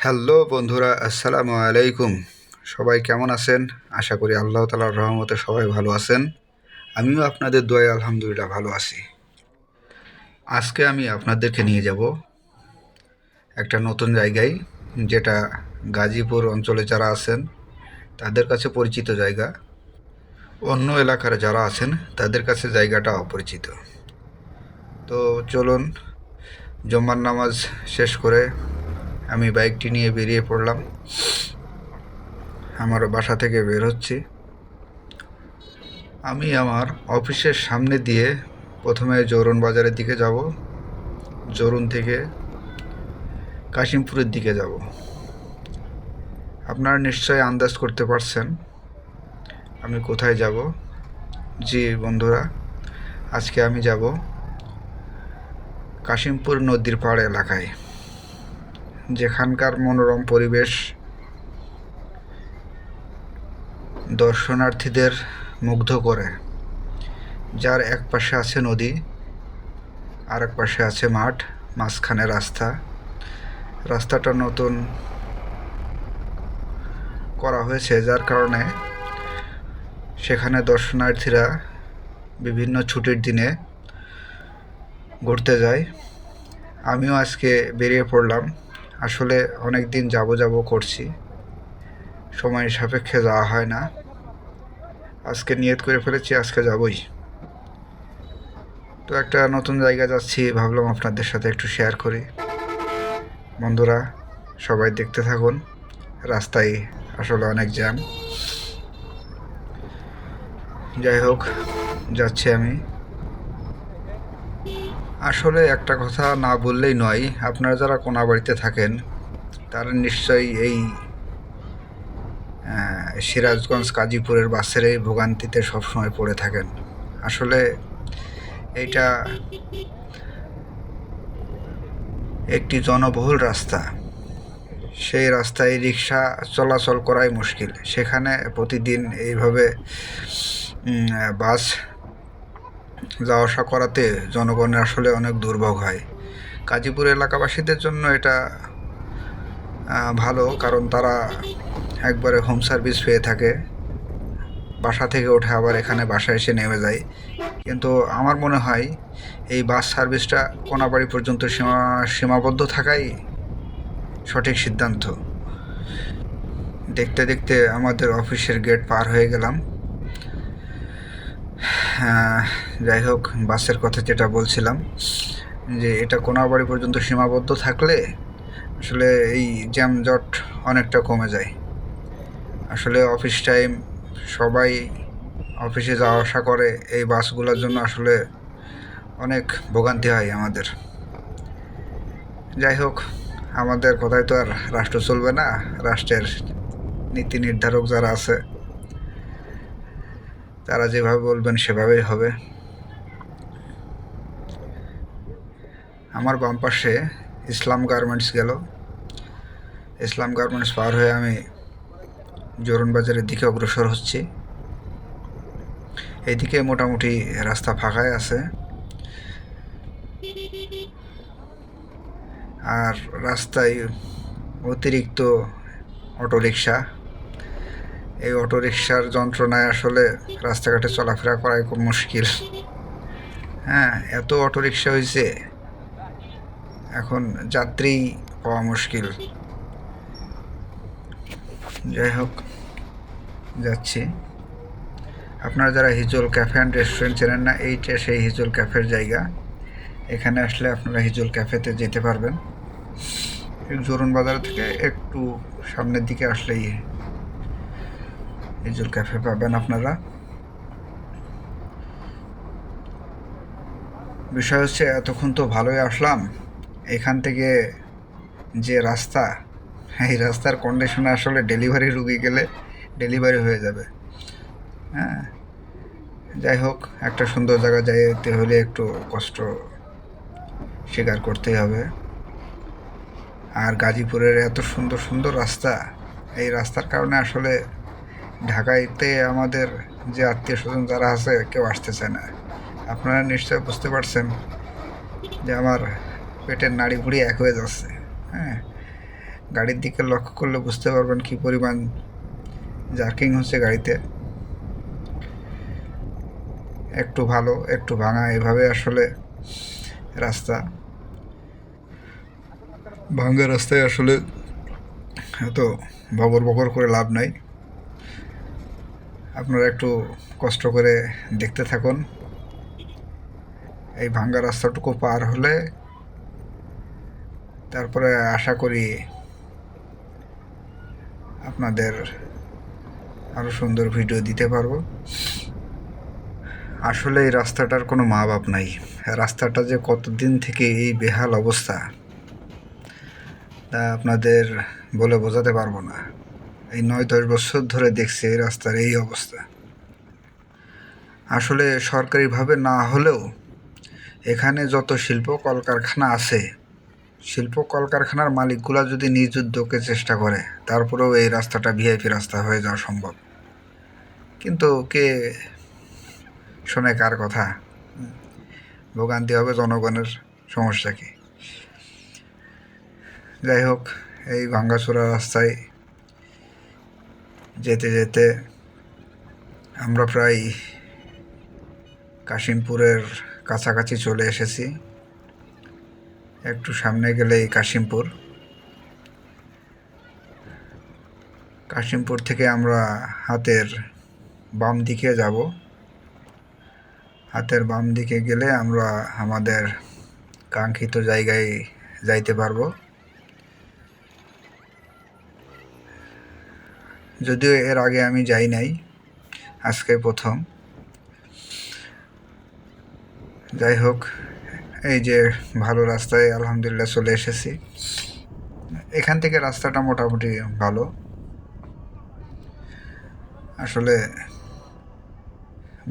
Hello বন্ধুরা, আসসালামু আলাইকুম। সবাই কেমন আছেন? আশা করি আল্লাহ তাআলার রহমতে সবাই ভালো আছেন। আমিও আপনাদের দোয়ায় আলহামদুলিল্লাহ ভালো আছি। আজকে আমি আপনাদেরকে নিয়ে যাব একটা নতুন জায়গায়, যেটা গাজীপুর অঞ্চলে যারা আছেন তাদের কাছে পরিচিত জায়গা। অন্য এলাকার যারা আছেন তাদের কাছে জায়গাটা অপরিচিত। তো চলুন, জুম্মার নামাজ শেষ করে আমি বাইকটি নিয়ে বেরিয়ে পড়লাম। আমার বাসা থেকে বের হচ্ছি। আমি আমার অফিসের সামনে দিয়ে প্রথমে জোরন বাজারের দিকে যাব, জোরন থেকে কাশিমপুরের দিকে যাব। আপনারা নিশ্চয়ই আন্দাজ করতে পারছেন আমি কোথায় যাব। জি বন্ধুরা, আজকে আমি যাব কাশিমপুর নদীর পাড় এলাকায়, যেখানকার মনোরম পরিবেশ দর্শনার্থীদের মুগ্ধ করে। যার এক পাশে আছে নদী, আর এক পাশে আছে মাঠ, মাঝখানে রাস্তাটা নতুন করা হয়েছে, যার কারণে সেখানে দর্শনার্থীরা বিভিন্ন ছুটির দিনে ঘুরতে যায়। আমিও আজকে বেরিয়ে পড়লাম। আসলে অনেক দিন যাব করছি, সময় সাপেক্ষে যাওয়া হয় না। আজকে নিয়ত করে ফেলেছি, আজকে যাবই। তো একটা নতুন জায়গা যাচ্ছি, ভাবলাম আপনাদের সাথে একটু শেয়ার করি। বন্ধুরা সবাই দেখতে থাকুন। রাস্তায় আসলে অনেক জ্যাম। যাই হোক, যাচ্ছি আমি। আসলে একটা কথা না বললেই নয়, আপনারা যারা কোনাবাড়িতে থাকেন তারা নিশ্চয়ই এই সিরাজগঞ্জ গাজীপুরের বাসের এই ভোগান্তিতে সবসময় পড়ে থাকেন। আসলে এইটা একটি জনবহুল রাস্তা। সেই রাস্তায় রিক্সা চলাচল করাই মুশকিল। সেখানে প্রতিদিন এইভাবে বাস যাওয়া আসা করাতে জনগণের আসলে অনেক দুর্ভোগ হয়। গাজীপুর এলাকাবাসীদের জন্য এটা ভালো, কারণ তারা একবারে হোম সার্ভিস পেয়ে থাকে। বাসা থেকে ওঠে আবার এখানে বাসায় এসে নেমে যায়। কিন্তু আমার মনে হয় এই বাস সার্ভিসটা কোনাবাড়ি পর্যন্ত সীমাবদ্ধ থাকাই সঠিক সিদ্ধান্ত। দেখতে দেখতে আমাদের অফিসের গেট পার হয়ে গেলাম। যাই হোক, বাসের কথা যেটা বলছিলাম, যে এটা কোনাবাড়ি পর্যন্ত সীমাবদ্ধ থাকলে আসলে এই জ্যামজট অনেকটা কমে যায়। আসলে অফিস টাইম, সবাই অফিসে যাওয়া আসা করে, এই বাসগুলোর জন্য আসলে অনেক ভোগান্তি হয় আমাদের। যাই হোক, আমাদের কথায় তো আর রাষ্ট্র চলবে না। রাষ্ট্রের নীতি নির্ধারক যারা আছে তারা যেভাবে বলবেন সেভাবেই হবে। আমার বাম পাশে ইসলাম গার্মেন্টস গেল। ইসলাম গার্মেন্টস পার হয়ে আমি জোরন বাজারের দিকে অগ্রসর হচ্ছি। এইদিকে মোটামুটি রাস্তা ফাঁকাই আছে, আর রাস্তায় অতিরিক্ত অটোরিকশা। এই অটোরিকশার যন্ত্রণায় আসলে রাস্তাঘাটে চলাফেরা করাই খুব মুশকিল। এত অটোরিকশা হয়েছে, এখন যাত্রী পাওয়া মুশকিল। যাই হোক, যাচ্ছি। আপনারা যারা হিজল ক্যাফে অ্যান্ড রেস্টুরেন্ট চেনেন না, এইটা সেই হিজল ক্যাফের জায়গা। এখানে আসলে আপনারা হিজল ক্যাফেতে যেতে পারবেন। জোরন বাজার থেকে একটু সামনের দিকে আসলেই হিজল ক্যাফে পাবেন আপনারা। বিষয় হচ্ছে, এতক্ষণ তো ভালোই আসলাম, এখান থেকে যে রাস্তা, এই রাস্তার কন্ডিশনে আসলে ডেলিভারি রুগী গেলে ডেলিভারি হয়ে যাবে। যাই হোক, একটা সুন্দর জায়গা যাইতে হলে একটু কষ্ট স্বীকার করতেই হবে। আর গাজীপুরের এত সুন্দর সুন্দর রাস্তা, এই রাস্তার কারণে আসলে ঢাকাইতে আমাদের যে আত্মীয় স্বজন যারা আছে কেউ আসতে চায় না। আপনারা নিশ্চয় বুঝতে পারছেন যে আমার পেটের নাড়ি ভুড়ি এক হয়ে যাচ্ছে। গাড়ির দিকে লক্ষ্য করলে বুঝতে পারবেন কি পরিমাণ জার্কিং হচ্ছে গাড়িতে। একটু ভালো একটু ভাঙা, এভাবে আসলে রাস্তা। ভাঙ্গা রাস্তায় আসলে এত বগর বগর করে লাভ নাই। আপনারা একটু কষ্ট করে দেখতে থাকুন। এই ভাঙ্গা রাস্তাটুকু পার হলে তারপরে আশা করি আপনাদের আরও সুন্দর ভিডিও দিতে পারবো। আসলে এই রাস্তাটার কোনো মা বাপ নাই। রাস্তাটা যে কতদিন থেকে এই বেহাল অবস্থা তা আপনাদের বলে বোঝাতে পারবো না। এই 9-10 বছর ধরে দেখছি এই রাস্তার এই অবস্থা। আসলে সরকারিভাবে না হলেও এখানে যত শিল্প কলকারখানা আছে, শিল্প কলকারখানার মালিকগুলা যদি নিজ উদ্যোগে চেষ্টা করে, তারপরেও এই রাস্তাটা ভিআইপি রাস্তা হয়ে যাওয়া সম্ভব। কিন্তু কে শোনে কার কথা? ভোগান্তি হবে জনগণের, সমস্যা কি? যাই হোক, এই ভাঙ্গাচোরা রাস্তায় যেতে যেতে আমরা প্রায় কাশিমপুরের কাছাকাছি চলে এসেছি। একটু সামনে গেলেই কাশিমপুর। কাশিমপুর থেকে আমরা হাতের বাম দিকে যাব। হাতের বাম দিকে গেলে আমরা আমাদের কাঙ্ক্ষিত জায়গায় যাইতে পারবো। যদিও এর আগে আমি যাই নাই, আজকে প্রথম। যাই হোক, এই যে ভালো রাস্তায় আলহামদুলিল্লাহ চলে এসেছি। এখান থেকে রাস্তাটা মোটামুটি ভালো। আসলে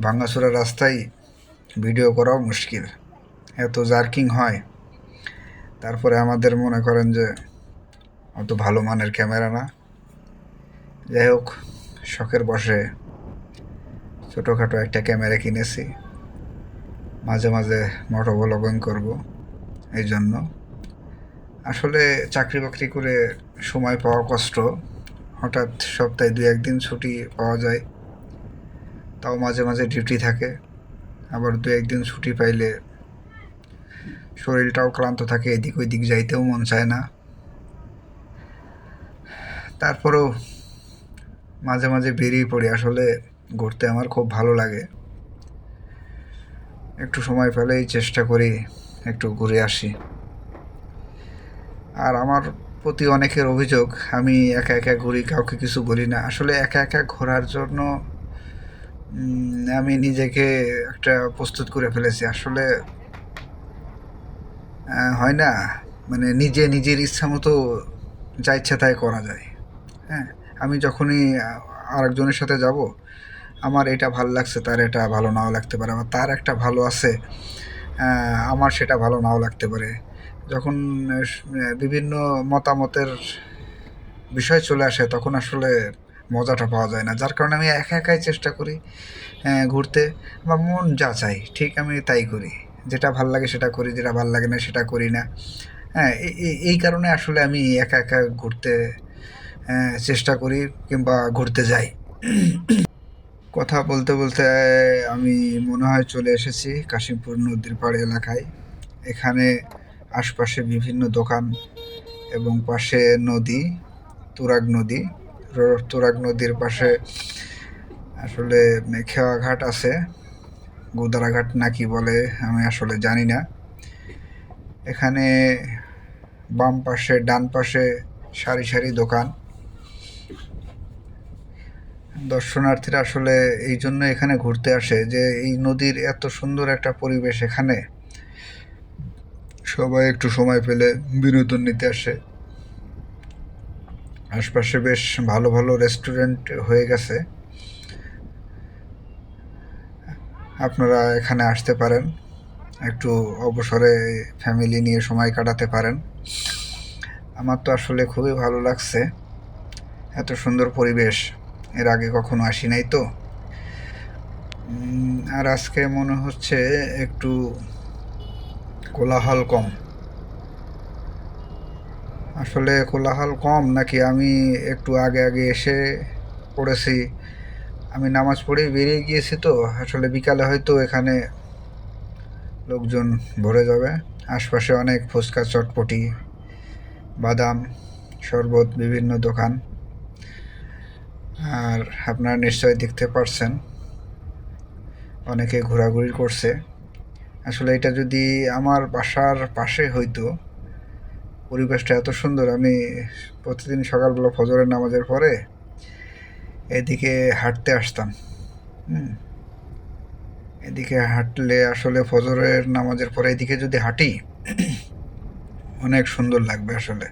ভাঙ্গাচোরা রাস্তায় ভিডিও করাও মুশকিল, এত জার্কিং হয়। তারপরে আমাদের মনে করেন যে অত ভালো মানের ক্যামেরা না। যাই হোক, শখের বশে ছোটোখাটো একটা ক্যামেরা কিনেছি, মাঝে মাঝে মোটো ব্লগিং করব। এই জন্য আসলে চাকরি বাকরি করে সময় পাওয়া কষ্ট। হঠাৎ সপ্তাহে 2-1 দিন ছুটি পাওয়া যায়, তাও মাঝে মাঝে ডিউটি থাকে। আবার 2-1 দিন ছুটি পাইলে শরীরটাও ক্লান্ত থাকে, এদিক ওইদিক যাইতেও মন চায় না। তারপরেও মাঝে মাঝে বেরিয়ে পড়ি। আসলে ঘুরতে আমার খুব ভালো লাগে। একটু সময় পেলেই চেষ্টা করি একটু ঘুরে আসি। আর আমার প্রতি অনেকের অভিযোগ আমি একা একা ঘুরি, কাউকে কিছু বলি না। আসলে একা একা ঘোরার জন্য আমি নিজেকে একটা প্রস্তুত করে ফেলেছি। আসলে হয় না, মানে নিজের ইচ্ছা মতো যা ইচ্ছা তাই করা যায়। হ্যাঁ, আমি যখনই আরেকজনের সাথে যাব, আমার এটা ভালো লাগছে, তার এটা ভালো নাও লাগতে পারে, আবার তার একটা ভালো আছে, আমার সেটা ভালো নাও লাগতে পারে। যখন বিভিন্ন মতামতের বিষয় চলে আসে, তখন আসলে মজাটা পাওয়া যায় না। যার কারণে আমি একা একাই চেষ্টা করি ঘুরতে। আমার মন যা চাই ঠিক আমি তাই করি। যেটা ভাল লাগে সেটা করি, যেটা ভাল লাগে না সেটা করি না। হ্যাঁ, এই কারণে আসলে আমি একা একা ঘুরতে চেষ্টা করি কিংবা ঘুরতে যাই। কথা বলতে বলতে আমি মনে হয় চলে এসেছি কাশিমপুর নদীর পাড় এলাকায়। এখানে আশপাশে বিভিন্ন দোকান এবং পাশে নদী, তুরাগ নদী। তুরাগ নদীর পাশে আসলে খেওয়াঘাট আছে, গোদারাঘাট না কি বলে আমি আসলে জানি না। এখানে বাম পাশে ডান পাশে সারি সারি দোকান। দর্শনার্থীরা আসলে এই জন্য এখানে ঘুরতে আসে যে এই নদীর এত সুন্দর একটা পরিবেশ, এখানে সবাই একটু সময় পেলে বিনোদন নিতে আসে। আশপাশে বেশ ভালো ভালো রেস্টুরেন্ট হয়ে গেছে, আপনারা এখানে আসতে পারেন, একটু অবসরে ফ্যামিলি নিয়ে সময় কাটাতে পারেন। আমার তো আসলে খুবই ভালো লাগছে, এত সুন্দর পরিবেশ এর আগে কখনো আসি নাই তো। আর আজকে মনে হচ্ছে একটু কোলাহল কম। আসলে কোলাহল কম নাকি আমি একটু আগে আগে এসে পড়েছি। আমি নামাজ পড়েই বেরিয়ে গিয়েছি, তো আসলে বিকালে হয়তো এখানে লোকজন ভরে যাবে। আশপাশে অনেক ফুচকা, চটপটি, বাদাম, শরবত, বিভিন্ন দোকান। আর আপনারা নিশ্চয়ই দেখতে পারছেন অনেকে ঘোরাঘুরি করছে। আসলে এটা যদি আমার বাসার পাশে হইতো, পরিবেশটা এত সুন্দর, আমি প্রতিদিন সকালবেলা ফজরের নামাজের পরে এদিকে হাঁটতে আসতাম। এদিকে হাঁটলে আসলে ফজরের নামাজের পরে এদিকে যদি হাঁটি অনেক সুন্দর লাগবে। আসলে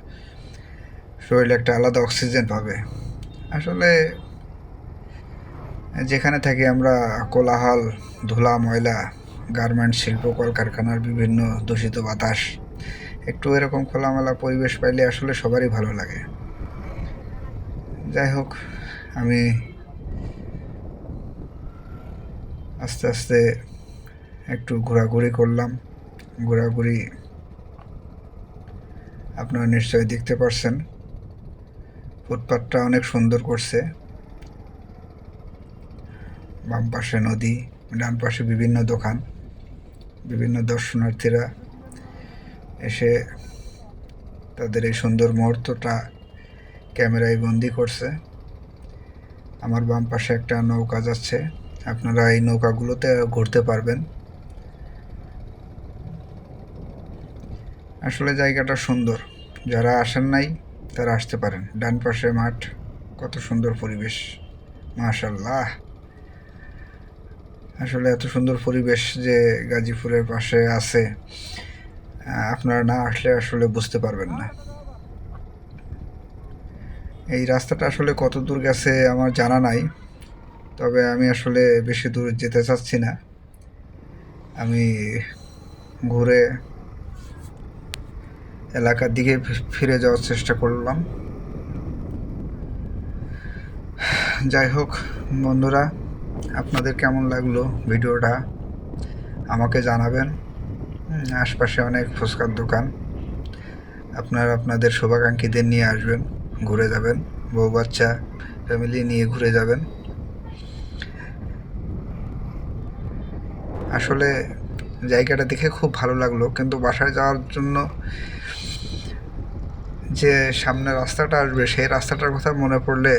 শরীরে একটা আলাদা অক্সিজেন পাবে। আসলে যেখানে থাকি আমরা, কোলাহল, ধুলা, ময়লা, গার্মেন্টস শিল্প, কলকারখানার বিভিন্ন দূষিত বাতাস, একটু এরকম খোলামেলা পরিবেশ পাইলে আসলে সবারই ভালো লাগে। যাই হোক, আমি আস্তে আস্তে একটু ঘোরাঘুরি করলাম। ঘোরাঘুরি আপনারা নিশ্চয়ই দেখতে পারছেন। ফুটপাথটা অনেক সুন্দর করছে। বাম পাশে নদী, ডান পাশে বিভিন্ন দোকান, বিভিন্ন দর্শনার্থীরা এসে তাদের এই সুন্দর মুহূর্তটা ক্যামেরায় বন্দি করছে। আমার বাম পাশে একটা নৌকা যাচ্ছে, আপনারা এই নৌকাগুলোতে ঘুরতে পারবেন। আসলে জায়গাটা সুন্দর, যারা আসেন নাই তারা আসতে পারেন। ডান পাশে মাঠ, কত সুন্দর পরিবেশ, মাশাআল্লাহ। আসলে এত সুন্দর পরিবেশ যে গাজীপুরের পাশে আছে, আপনারা না আসলে আসলে বুঝতে পারবেন না। এই রাস্তাটা আসলে কত দূর গেছে আমার জানা নাই, তবে আমি আসলে বেশি দূর যেতে চাচ্ছি না। আমি ঘুরে এলাকার দিকে ফিরে যাওয়ার চেষ্টা করলাম। যাই হোক বন্ধুরা, আপনাদের কেমন লাগলো ভিডিওটা আমাকে জানাবেন। আশপাশে অনেক ফুচকার দোকান, আপনারা আপনাদের শুভাকাঙ্ক্ষীদের নিয়ে আসবেন, ঘুরে যাবেন, বউ বাচ্চা ফ্যামিলি নিয়ে ঘুরে যাবেন। আসলে জায়গাটা দেখে খুব ভালো লাগলো, কিন্তু বাসায় যাওয়ার জন্য যে সামনে রাস্তাটা আসবে সেই রাস্তাটার কথা মনে পড়লে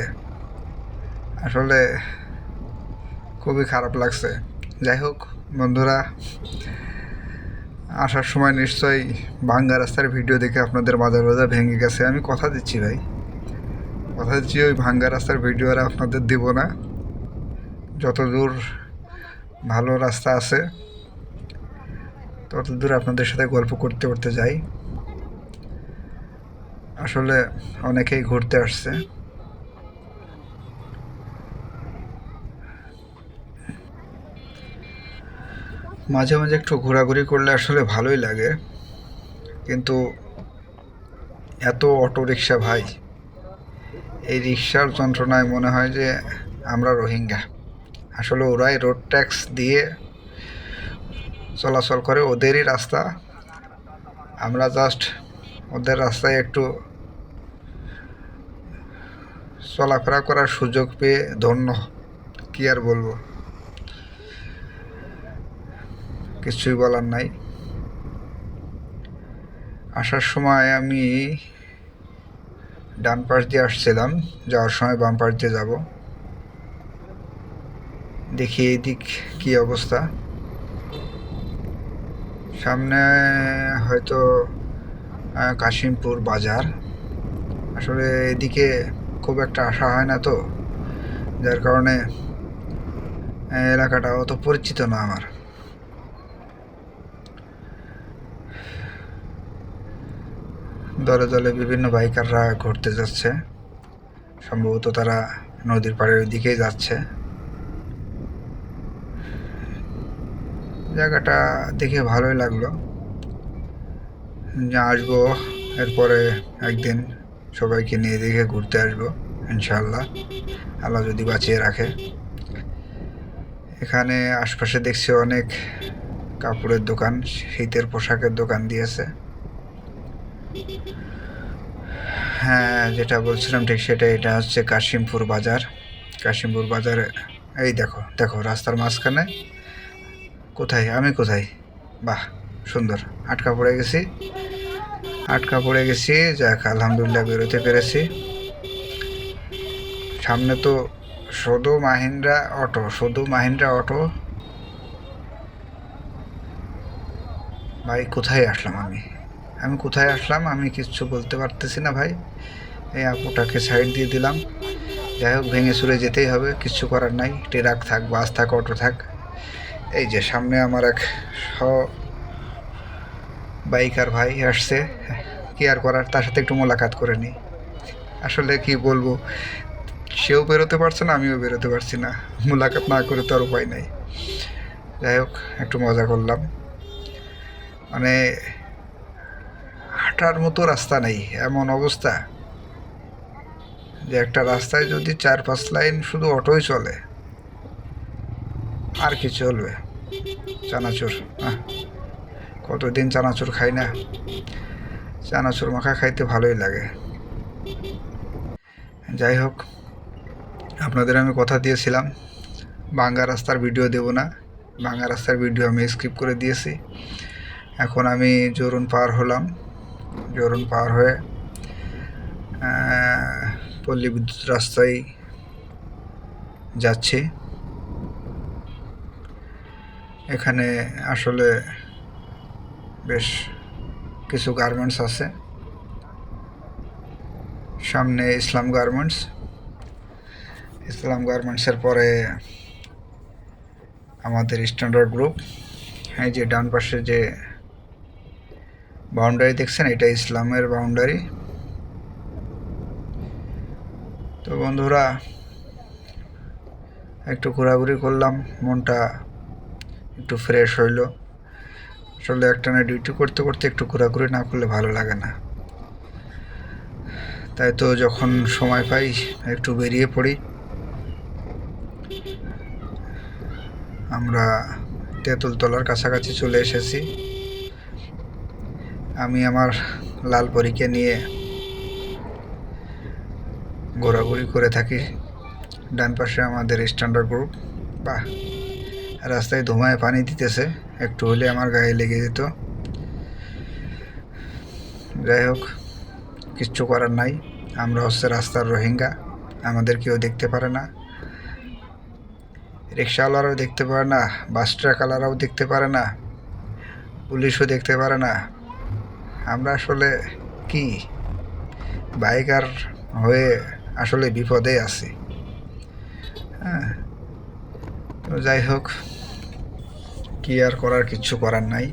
আসলে খুবই খারাপ লাগছে। যাই হোক বন্ধুরা, আসার সময় নিশ্চয়ই ভাঙ্গা রাস্তার ভিডিও দেখে আপনাদের মাজার বাজার ভেঙে গেছে। আমি কথা দিচ্ছি ভাই, কথা দিচ্ছি ওই ভাঙ্গা রাস্তার ভিডিও আর আপনাদের দিব না। যত দূর ভালো রাস্তা আছে তত দূর আপনাদের সাথে গল্প করতে করতে যাই। আসলে অনেকেই ঘুরতে আসছে। মাঝে মাঝে একটু ঘোরাঘুরি করলে আসলে ভালোই লাগে, কিন্তু এত অটো রিক্সা ভাই, এই রিক্সার যন্ত্রণায় মনে হয় যে আমরা রোহিঙ্গা। আসলে ওরাই রোড ট্যাক্স দিয়ে চলাচল করে, ওদেরই রাস্তা, আমরা জাস্ট ওদের রাস্তায় একটু চলাফেরা করার সুযোগ পেয়ে ধন্য, কি আর বলবো, কিছুই বলার নাই। আসার সময় আমি ডান পাশ দিয়ে আসছিলাম, যাওয়ার সময় বাম পাশ দিয়ে যাব। দেখি এই দিক কী অবস্থা। সামনে হয়তো কাশিমপুর বাজার। আসলে এদিকে খুব একটা আসা হয় না, তো যার কারণে এলাকাটা অত পরিচিত না আমার। দলে দলে বিভিন্ন বাইকাররা ঘুরতে যাচ্ছে, সম্ভবত তারা নদীর পাড়ের দিকেই যাচ্ছে। জায়গাটা দেখে ভালোই লাগলো, আসবো এরপরে একদিন সবাইকে নিয়ে দেখে ঘুরতে আসবো ইনশাআল্লাহ, আল্লাহ যদি বাঁচিয়ে রাখে। এখানে আশপাশে দেখছি অনেক কাপড়ের দোকান, শীতের পোশাকের দোকান দিয়েছে। হ্যাঁ, যেটা বলছিলাম ঠিক সেটা। এটা হচ্ছে কাশিমপুর বাজার। কাশিমপুর বাজারে এই দেখো দেখো রাস্তার মাঝখানে কোথায় আমি কোথায়, বাহ সুন্দর। আটকা পড়ে গেছি, যাক আলহামদুলিল্লাহ বেরোতে পেরেছি। সামনে তো শুধু মাহিন্দ্রা অটো। ভাই কোথায় আসলাম আমি কিচ্ছু বলতে পারতেছি না ভাই। এই আপুটাকে সাইড দিয়ে দিলাম। যাই হোক, ভেঙে চুরে যেতেই হবে, কিচ্ছু করার নাই। ট্রাক থাক, বাস থাক, অটো থাক। এই যে সামনে আমার এক বাইকার ভাই আসছে, কি আর করার, তার সাথে একটু মোলাকাত করে নিই। আসলে কি বলবো, সেও বেরোতে পারছে না, আমিও বেরোতে পারছি না। মোলাকাত না করে তো আর উপায় নাই। যাই হোক, একটু মজা করলাম। মানে হাঁটার মতো রাস্তা নেই, এমন অবস্থা যে একটা রাস্তায় যদি 4-5 লাইন শুধু অটোই চলে, আর কি চলবে। চানাচুর, কতদিন চানাচুর খাই না। চানাচুর মাখা খাইতে ভালোই লাগে। যাই হোক, আপনাদের আমি কথা দিয়েছিলাম ভাঙ্গা রাস্তার ভিডিও দেব না। ভাঙ্গা রাস্তার ভিডিও আমি স্কিপ করে দিয়েছি। এখন আমি জোরুন পার হলাম। জোরুন পার হয়ে পল্লী বিদ্যুৎ রাস্তায় যাচ্ছি। এখানে আসলে বেশ কিছু গার্মেন্টস আছে। সামনে ইসলাম গার্মেন্টসের পরে আমাদের স্ট্যান্ডার্ড গ্রুপ। এই যে ডান পাশে যে বাউন্ডারি দেখছেন, এটা ইসলামের বাউন্ডারি। তো বন্ধুরা, একটু ঘোরাঘুরি করলাম, মনটা একটু ফ্রেশ হইল। আসলে একটানা ডিউটি করতে করতে একটু ঘোরাঘুরি না করলে ভালো লাগে না। তাই তো যখন সময় পাই একটু বেরিয়ে পড়ি। আমরা তেঁতুলতলার কাছাকাছি চলে এসেছি। আমি আমার লাল পরীকে নিয়ে ঘোরাঘুরি করে থাকি। ডান পাশে আমাদের স্ট্যান্ডার্ড গ্রুপ। বাহ, রাস্তায় ধোঁয়ায় পানি দিতেছে, একটু হলে আমার গায়ে লেগে যেত। যাই হোক, কিচ্ছু করার নাই। আমরা হচ্ছে রাস্তার রোহিঙ্গা, আমাদের কেউ দেখতে পারে না। রিক্সাওয়ালারাও দেখতে পারে না, বাস ট্রাকওয়ালারাও দেখতে পারে না, পুলিশও দেখতে পারে না। আমরা আসলে কি বাইকার হয়ে আসলে বিপদে আছি। হ্যাঁ, তো যাই হোক, কি আর করার, কিচ্ছু করার নাই।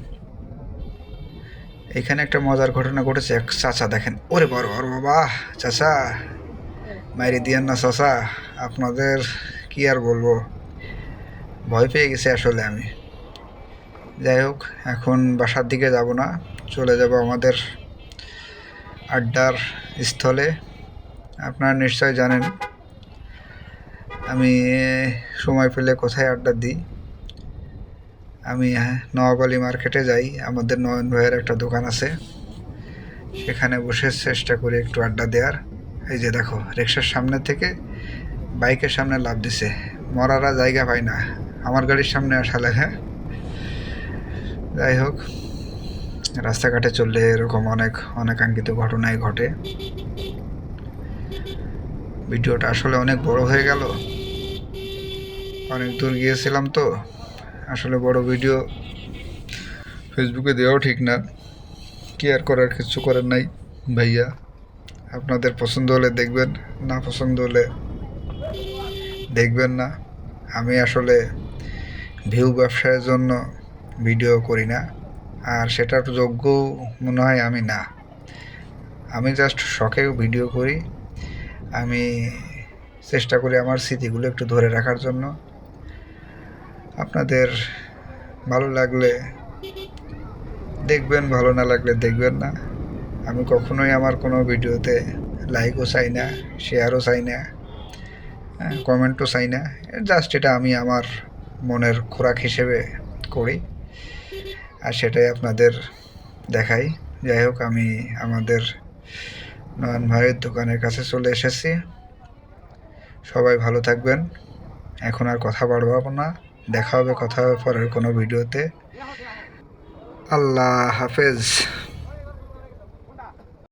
এখানে একটা মজার ঘটনা ঘটেছে। এক চাচা দেখেন, ওরে বড় বড় বাবা, চাচা মাইরে দিয়েন না চাচা। আপনাদের কি আর বলবো, ভয় পেয়ে গেছি আসলে আমি। যাই হোক, এখন বাসার দিকে যাব না, চলে যাব আমাদের আড্ডার স্থলে। আপনারা নিশ্চয় জানেন আমি সময় পেলে কোথায় আড্ডা দিই। আমি নওয়াবলী মার্কেটে যাই, আমাদের নয়ন ভাইয়ের একটা দোকান আছে, সেখানে বসে চেষ্টা করি একটু আড্ডা দেওয়ার। এই যে দেখো, রিক্সার সামনে থেকে বাইকের সামনে লাফ দিছে, মরারা জায়গা পায় না, আমার গাড়ির সামনে আসালে। হ্যাঁ, যাই হোক, রাস্তাঘাটে চললে এরকম অনেক অনাকাঙ্ক্ষিত ঘটনাই ঘটে। ভিডিওটা আসলে অনেক বড় হয়ে গেল, অনেক দূর গিয়েছিলাম তো। আসলে বড় ভিডিও ফেসবুকে দেওয়াও ঠিক না, কি আর করার, কিছু করার নাই ভাইয়া। আপনাদের পছন্দ হলে দেখবেন, না পছন্দ হলে দেখবেন না। আমি আসলে ভিউ ব্যবসায়ের জন্য ভিডিও করি না, আর সেটার যোগ্য মনে হয় আমি না। আমি জাস্ট শখে ভিডিও করি। আমি চেষ্টা করি আমার স্মৃতিগুলো একটু ধরে রাখার জন্য। আপনাদের ভালো লাগলে দেখবেন, ভালো না লাগলে দেখবেন না। আমি কখনোই আমার কোনো ভিডিওতে লাইকও চাই না, শেয়ারও চাই না, কমেন্টও চাই না। জাস্ট এটা আমি আমার মনের খোরাক হিসেবে করি, আর সেটাই আপনাদের দেখাই। যাই হোক, আমি আমাদের নয়ন ভাইয়ের দোকানের কাছে চলে এসেছি। সবাই ভালো থাকবেন। এখন আর কথা বাড়াবো না, দেখা হবে পরের কোনো ভিডিওতে। আল্লাহ হাফেজ।